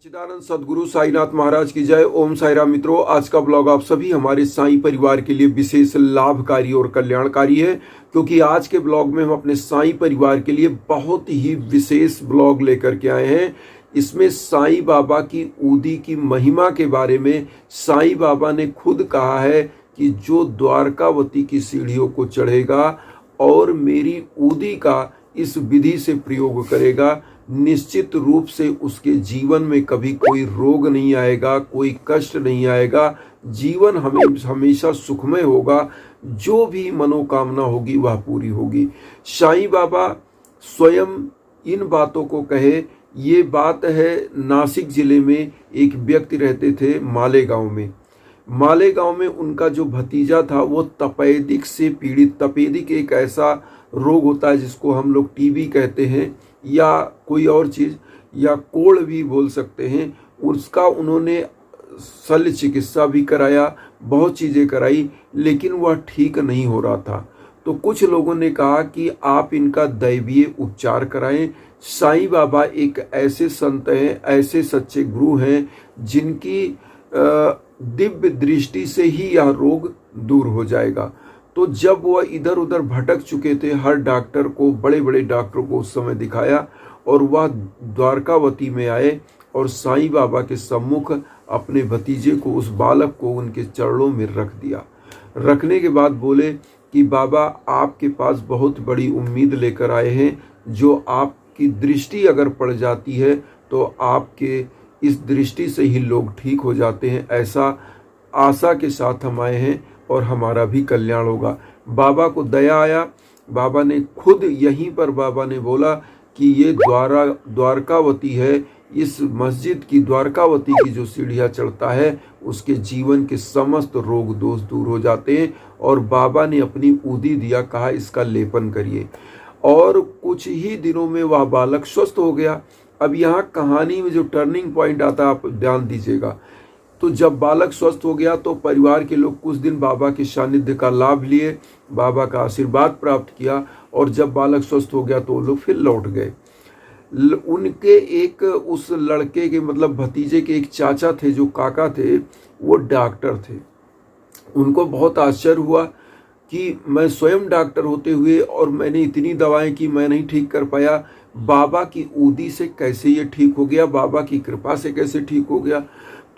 चिदानंद सदगुरु साईनाथ महाराज की जय। ओम साई राम। मित्रों, आज का ब्लॉग आप सभी हमारे साईं परिवार के लिए विशेष लाभकारी और कल्याणकारी है, क्योंकि आज के ब्लॉग में हम अपने साईं परिवार के लिए बहुत ही विशेष ब्लॉग लेकर के आए हैं। इसमें साईं बाबा की ऊदी की महिमा के बारे में साईं बाबा ने खुद कहा है कि जो द्वारकावती की सीढ़ियों को चढ़ेगा और मेरी ऊदी का इस विधि से प्रयोग करेगा, निश्चित रूप से उसके जीवन में कभी कोई रोग नहीं आएगा, कोई कष्ट नहीं आएगा, जीवन हमेशा सुखमय होगा, जो भी मनोकामना होगी वह पूरी होगी। साईं बाबा स्वयं इन बातों को कहे। ये बात है, नासिक जिले में एक व्यक्ति रहते थे मालेगांव में। मालेगांव में उनका जो भतीजा था वो तपेदिक से पीड़ित। तपेदिक एक ऐसा रोग होता है जिसको हम लोग टीबी कहते हैं या कोई और चीज़, या कोढ़ भी बोल सकते हैं। उसका उन्होंने शल्य चिकित्सा भी कराया, बहुत चीज़ें कराई, लेकिन वह ठीक नहीं हो रहा था। तो कुछ लोगों ने कहा कि आप इनका दैवीय उपचार कराएं। साईं बाबा एक ऐसे संत हैं, ऐसे सच्चे गुरु हैं जिनकी दिव्य दृष्टि से ही यह रोग दूर हो जाएगा। तो जब वह इधर उधर भटक चुके थे, हर डॉक्टर को, बड़े बड़े डॉक्टरों को उस समय दिखाया, और वह द्वारकावती में आए और साईं बाबा के सम्मुख अपने भतीजे को, उस बालक को उनके चरणों में रख दिया। रखने के बाद बोले कि बाबा, आपके पास बहुत बड़ी उम्मीद लेकर आए हैं। जो आपकी दृष्टि अगर पड़ जाती है तो आपके इस दृष्टि से ही लोग ठीक हो जाते हैं। ऐसा आशा के साथ हम आए हैं और हमारा भी कल्याण होगा। बाबा को दया आया। बाबा ने खुद यहीं पर बाबा ने बोला कि ये द्वारकावती है, इस मस्जिद की, द्वारकावती की जो सीढ़ियाँ चढ़ता है उसके जीवन के समस्त रोग दोष दूर हो जाते हैं। और बाबा ने अपनी ऊदी दिया, कहा इसका लेपन करिए, और कुछ ही दिनों में वह बालक स्वस्थ हो गया। अब यहाँ कहानी में जो टर्निंग पॉइंट आता है, आप ध्यान दीजिएगा। तो जब बालक स्वस्थ हो गया तो परिवार के लोग कुछ दिन बाबा के सानिध्य का लाभ लिए, बाबा का आशीर्वाद प्राप्त किया, और जब बालक स्वस्थ हो गया तो वो लोग फिर लौट गए। उनके एक, उस लड़के के मतलब भतीजे के एक चाचा थे, जो काका थे, वो डॉक्टर थे। उनको बहुत आश्चर्य हुआ कि मैं स्वयं डॉक्टर होते हुए और मैंने इतनी दवाएं की, मैं नहीं ठीक कर पाया, बाबा की ऊदी से कैसे ये ठीक हो गया, बाबा की कृपा से कैसे ठीक हो गया।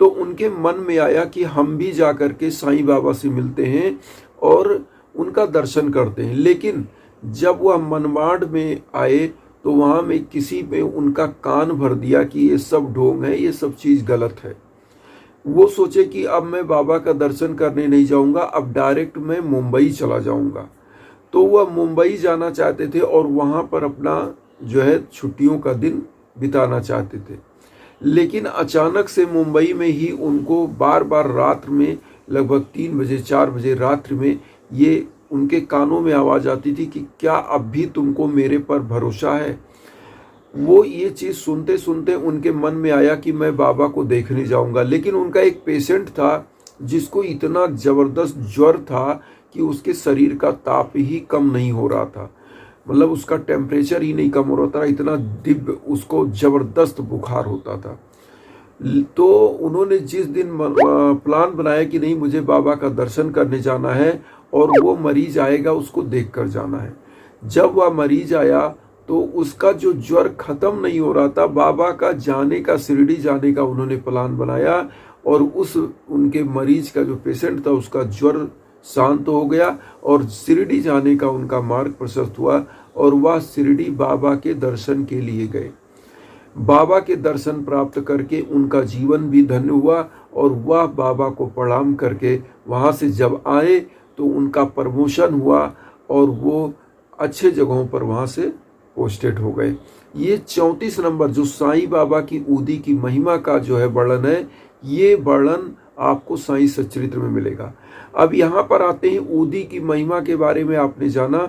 तो उनके मन में आया कि हम भी जा कर के साईं बाबा से मिलते हैं और उनका दर्शन करते हैं। लेकिन जब वह मनमाड़ में आए तो वहाँ में किसी में उनका कान भर दिया कि ये सब ढोंग है, ये सब चीज़ गलत है। वो सोचे कि अब मैं बाबा का दर्शन करने नहीं जाऊँगा, अब डायरेक्ट मैं मुंबई चला जाऊँगा। तो वह मुंबई जाना चाहते थे और वहाँ पर अपना जो है छुट्टियों का दिन बिताना चाहते थे। लेकिन अचानक से मुंबई में ही उनको बार बार रात में, लगभग 3 बजे 4 बजे रात्रि में, ये उनके कानों में आवाज़ आती थी कि क्या अब भी तुमको मेरे पर भरोसा है। वो ये चीज़ सुनते सुनते उनके मन में आया कि मैं बाबा को देखने जाऊंगा। लेकिन उनका एक पेशेंट था जिसको इतना ज़बरदस्त ज्वर था कि उसके शरीर का ताप ही कम नहीं हो रहा था, मतलब उसका टेम्परेचर ही नहीं कम हो रहा था, इतना दिव्य उसको ज़बरदस्त बुखार होता था। तो उन्होंने जिस दिन प्लान बनाया कि नहीं, मुझे बाबा का दर्शन करने जाना है और वो मरीज आएगा उसको देख कर जाना है। जब वह मरीज आया तो उसका जो ज्वर ख़त्म नहीं हो रहा था, बाबा का जाने का, शिरडी जाने का उन्होंने प्लान बनाया, और उस उनके मरीज का जो पेशेंट था उसका ज्वर शांत हो गया और शिरडी जाने का उनका मार्ग प्रशस्त हुआ, और वह शिरडी बाबा के दर्शन के लिए गए। बाबा के दर्शन प्राप्त करके उनका जीवन भी धन्य हुआ, और वह बाबा को प्रणाम करके वहाँ से जब आए तो उनका प्रमोशन हुआ और वो अच्छे जगहों पर वहाँ से पोस्टेड हो गए। ये 34 नंबर जो साईं बाबा की ऊदी की महिमा का जो है वर्णन है, ये वर्णन आपको साईं सच्चरित्र में मिलेगा। अब यहाँ पर आते हैं ऊदी की महिमा के बारे में। आपने जाना,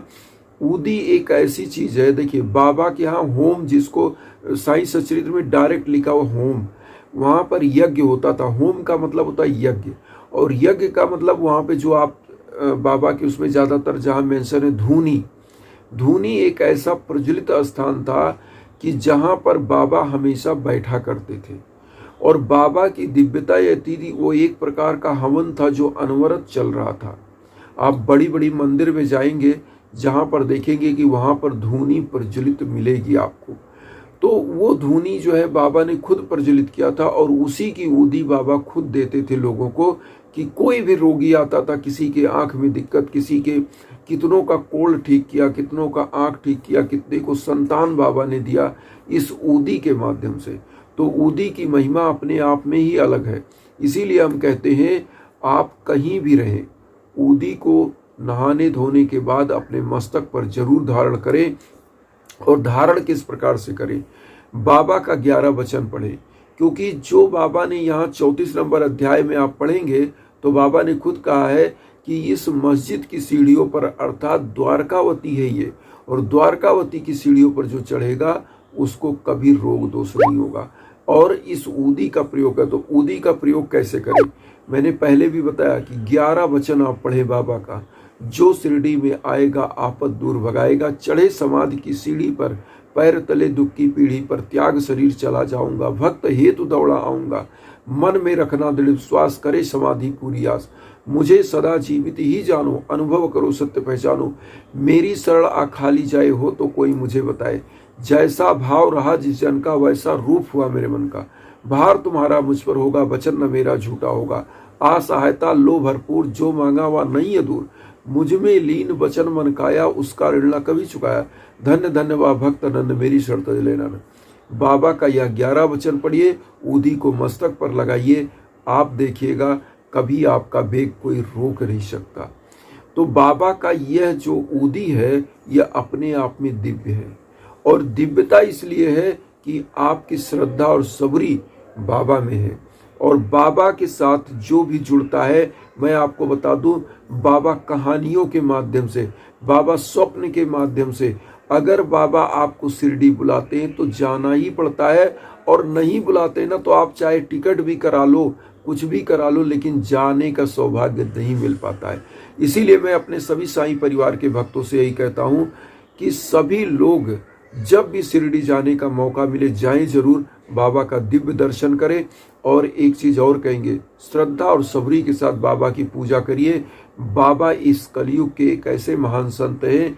ऊदी एक ऐसी चीज़ है, देखिए बाबा के यहाँ होम, जिसको साईं सच्चरित्र में डायरेक्ट लिखा हुआ होम, वहाँ पर यज्ञ होता था। होम का मतलब होता है यज्ञ, और यज्ञ का मतलब वहाँ पे जो आप बाबा के उसमें ज़्यादातर जहाँ मेंशन है धूनी। धूनी एक ऐसा प्रज्वलित स्थान था कि जहाँ पर बाबा हमेशा बैठा करते थे। और बाबा की दिव्यता यह थी, वो एक प्रकार का हवन था जो अनवरत चल रहा था। आप बड़ी बड़ी मंदिर में जाएंगे जहाँ पर देखेंगे कि वहाँ पर धूनी प्रज्वलित मिलेगी आपको। तो वो धूनी जो है बाबा ने खुद प्रज्वलित किया था और उसी की ऊदी बाबा खुद देते थे लोगों को, कि कोई भी रोगी आता था, किसी के आंख में दिक्कत, किसी के कितनों का कोल्ड ठीक किया, कितनों का आंख ठीक किया, कितने को संतान बाबा ने दिया इस ऊदी के माध्यम से। तो ऊदी की महिमा अपने आप में ही अलग है। इसीलिए हम कहते हैं आप कहीं भी रहें, ऊदी को नहाने धोने के बाद अपने मस्तक पर जरूर धारण करें। और धारण किस प्रकार से करें? बाबा का 11 वचन पढ़ें, क्योंकि जो बाबा ने यहाँ 34 नंबर अध्याय में आप पढ़ेंगे तो बाबा ने खुद कहा है कि इस मस्जिद की सीढ़ियों पर, अर्थात द्वारकावती है ये, और द्वारकावती की सीढ़ियों पर जो चढ़ेगा उसको कभी रोग दोष नहीं होगा। और इस ऊदी का प्रयोग है। तो ऊदी का प्रयोग कैसे करें? मैंने पहले भी बताया कि 11 वचन आप पढ़े बाबा का, जो शिरडी में आएगा आपद दूर भगाएगा, चढ़े समाधि की सीढ़ी पर, पैर तले दुख की पीढ़ी पर, त्याग शरीर चला जाऊंगा, भक्त हेतु दौड़ा आऊंगा, मन में रखना दृढ़ विश्वास, करे समाधि पूरी आस, मुझे सदा जीवित ही जानो, अनुभव करो सत्य पहचानो, मेरी शरण आ खाली जाए हो तो कोई मुझे बताए, जैसा भाव रहा जिस जन का वैसा रूप हुआ मेरे मन का, भार तुम्हारा मुझ पर होगा, वचन न मेरा झूठा होगा, आ सहायता लो भरपूर, जो मांगा वह नहीं है दूर, मुझ में लीन वचन मन काया, उसका ऋण न कभी चुकाया, धन्य धन्य वह भक्त नंद, मेरी शर्त लेना न। बाबा का यह 11 वचन पढ़िए, ऊदी को मस्तक पर लगाइए, आप देखिएगा कभी आपका वेग कोई रोक नहीं सकता। तो बाबा का यह जो ऊदी है यह अपने आप में दिव्य है, और दिव्यता इसलिए है कि आपकी श्रद्धा और सबरी बाबा में है। और बाबा के साथ जो भी जुड़ता है, मैं आपको बता दूं, बाबा कहानियों के माध्यम से, बाबा स्वप्न के माध्यम से, अगर बाबा आपको शिरडी बुलाते हैं तो जाना ही पड़ता है, और नहीं बुलाते ना तो आप चाहे टिकट भी करा लो, कुछ भी करा लो, लेकिन जाने का सौभाग्य नहीं मिल पाता है। इसीलिए मैं अपने सभी साईं परिवार के भक्तों से यही कहता हूँ कि सभी लोग जब भी शिरडी जाने का मौका मिले जाएं जरूर, बाबा का दिव्य दर्शन करें। और एक चीज और कहेंगे, श्रद्धा और सबरी के साथ बाबा की पूजा करिए। बाबा इस कलयुग के एक ऐसे महान संत हैं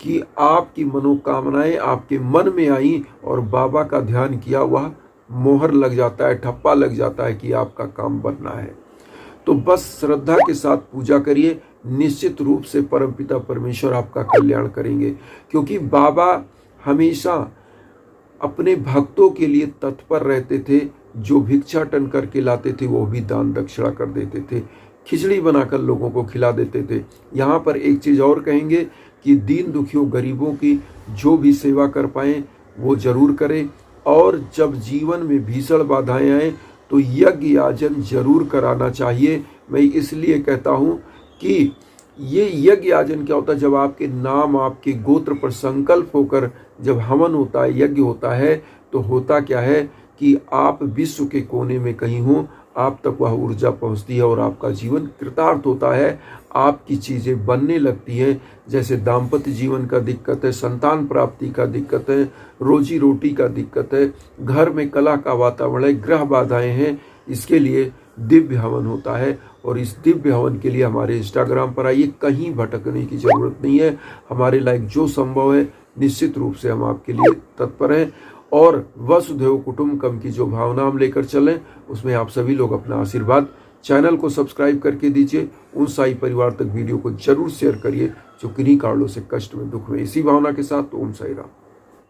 कि आपकी मनोकामनाएं आपके मन में आई और बाबा का ध्यान किया, वह मोहर लग जाता है, ठप्पा लग जाता है कि आपका काम बनना है। तो बस श्रद्धा के साथ पूजा करिए, निश्चित रूप से परमपिता परमेश्वर आपका कल्याण करेंगे। क्योंकि बाबा हमेशा अपने भक्तों के लिए तत्पर रहते थे, जो भिक्षाटन करके लाते थे वो भी दान दक्षिणा कर देते थे, खिचड़ी बनाकर लोगों को खिला देते थे। यहाँ पर एक चीज़ और कहेंगे कि दीन दुखियों गरीबों की जो भी सेवा कर पाएँ वो जरूर करें। और जब जीवन में भीषण बाधाएं आएँ तो यज्ञ याजन जरूर कराना चाहिए। मैं इसलिए कहता हूँ कि ये यज्ञ याजन क्या होता है, जब आपके नाम आपके गोत्र पर संकल्प होकर जब हवन होता है, यज्ञ होता है, तो होता क्या है कि आप विश्व के कोने में कहीं हो, आप तक वह ऊर्जा पहुंचती है और आपका जीवन कृतार्थ होता है। आपकी चीज़ें बनने लगती हैं, जैसे दाम्पत्य जीवन का दिक्कत है, संतान प्राप्ति का दिक्कत है, रोजी रोटी का दिक्कत है, घर में कला का वातावरण है, ग्रह बाधाएं हैं, इसके लिए दिव्य हवन होता है। और इस दिव्य हवन के लिए हमारे इंस्टाग्राम पर आइए, कहीं भटकने की जरूरत नहीं है। हमारे लायक जो संभव है निश्चित रूप से हम आपके लिए तत्पर हैं। और वसुधैव कुटुंबकम की जो भावना हम लेकर चलें, उसमें आप सभी लोग अपना आशीर्वाद, चैनल को सब्सक्राइब करके दीजिए। उन साई परिवार तक वीडियो को जरूर शेयर करिए जो किन्हीं कारणों से कष्ट में, दुख में। इसी भावना के साथ ओम साई राम।